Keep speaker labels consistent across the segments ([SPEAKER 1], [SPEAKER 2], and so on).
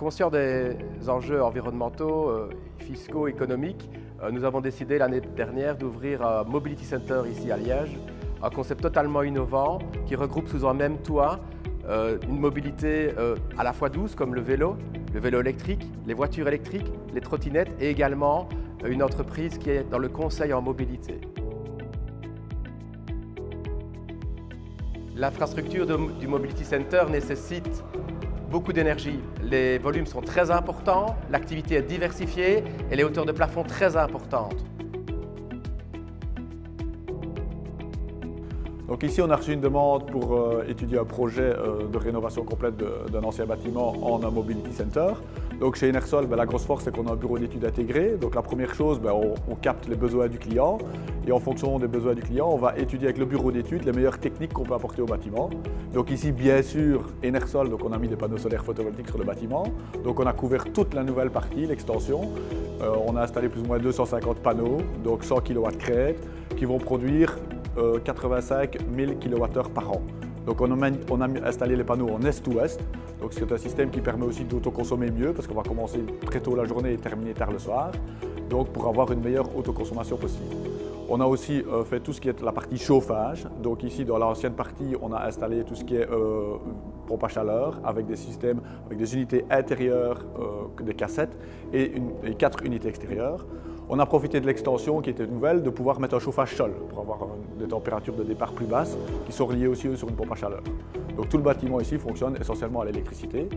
[SPEAKER 1] Conscients des enjeux environnementaux, fiscaux, économiques, nous avons décidé l'année dernière d'ouvrir un Mobility Center ici à Liège, un concept totalement innovant qui regroupe sous un même toit une mobilité à la fois douce comme le vélo électrique, les voitures électriques, les trottinettes et également une entreprise qui est dans le conseil en mobilité. L'infrastructure du Mobility Center nécessite beaucoup d'énergie. Les volumes sont très importants, l'activité est diversifiée et les hauteurs de plafond très importantes.
[SPEAKER 2] Donc ici, on a reçu une demande pour étudier un projet de rénovation complète d'un ancien bâtiment en un Mobility Center. Donc chez Enersol, la grosse force, c'est qu'on a un bureau d'études intégré. Donc la première chose, on capte les besoins du client et en fonction des besoins du client, on va étudier avec le bureau d'études les meilleures techniques qu'on peut apporter au bâtiment. Donc ici, bien sûr, Enersol, donc on a mis des panneaux solaires photovoltaïques sur le bâtiment. Donc on a couvert toute la nouvelle partie, l'extension. On a installé plus ou moins 250 panneaux, donc 100 kW crête, qui vont produire 85 000 kWh par an. Donc on a installé les panneaux en est-ouest, donc c'est un système qui permet aussi d'autoconsommer mieux parce qu'on va commencer très tôt la journée et terminer tard le soir, donc pour avoir une meilleure autoconsommation possible. On a aussi fait tout ce qui est la partie chauffage, donc ici dans l'ancienne partie on a installé tout ce qui est pompe à chaleur avec des systèmes, avec des unités intérieures, des cassettes et 4 unités extérieures. On a profité de l'extension qui était nouvelle de pouvoir mettre un chauffage sol pour avoir des températures de départ plus basses qui sont reliées aussi sur une pompe à chaleur. Donc tout le bâtiment ici fonctionne essentiellement à l'électricité.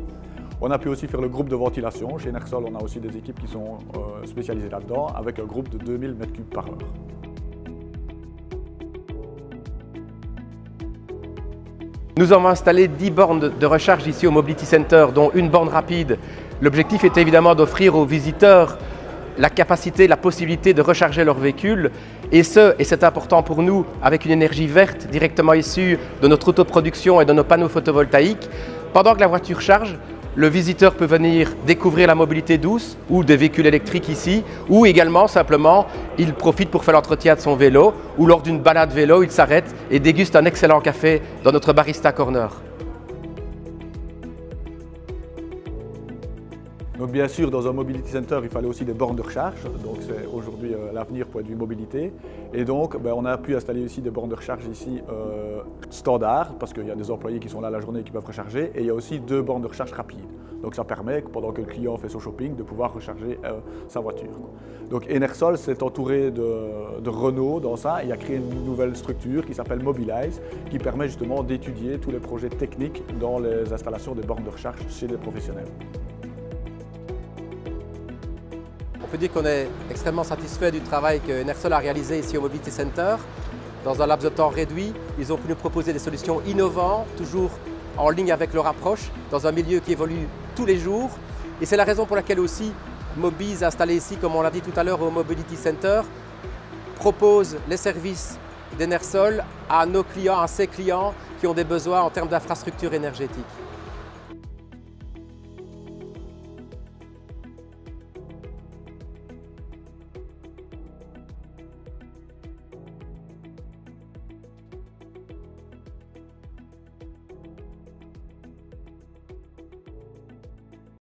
[SPEAKER 2] On a pu aussi faire le groupe de ventilation. Chez Enersol, on a aussi des équipes qui sont spécialisées là-dedans avec un groupe de 2000 m3 par heure.
[SPEAKER 1] Nous avons installé 10 bornes de recharge ici au Mobility Center, dont une borne rapide. L'objectif est évidemment d'offrir aux visiteurs la capacité, la possibilité de recharger leur véhicule et c'est important pour nous, avec une énergie verte directement issue de notre autoproduction et de nos panneaux photovoltaïques. Pendant que la voiture charge, le visiteur peut venir découvrir la mobilité douce ou des véhicules électriques ici, ou également simplement il profite pour faire l'entretien de son vélo ou lors d'une balade vélo, il s'arrête et déguste un excellent café dans notre Barista Corner.
[SPEAKER 2] Donc bien sûr, dans un Mobility Center, il fallait aussi des bornes de recharge. Donc c'est aujourd'hui l'avenir pour du mobilité. Et donc, on a pu installer aussi des bornes de recharge ici standard, parce qu'il y a des employés qui sont là la journée et qui peuvent recharger. Et il y a aussi 2 bornes de recharge rapides. Donc ça permet, pendant que le client fait son shopping, de pouvoir recharger sa voiture. Donc Enersol s'est entouré de Renault dans ça et a créé une nouvelle structure qui s'appelle Mobilize, qui permet justement d'étudier tous les projets techniques dans les installations des bornes de recharge chez les professionnels.
[SPEAKER 1] On peut dire qu'on est extrêmement satisfait du travail que Enersol a réalisé ici au Mobility Center. Dans un laps de temps réduit, ils ont pu nous proposer des solutions innovantes, toujours en ligne avec leur approche, dans un milieu qui évolue tous les jours. Et c'est la raison pour laquelle aussi Mobiz, installé ici, comme on l'a dit tout à l'heure au Mobility Center, propose les services d'Enersol à nos clients, à ses clients qui ont des besoins en termes d'infrastructures énergétiques.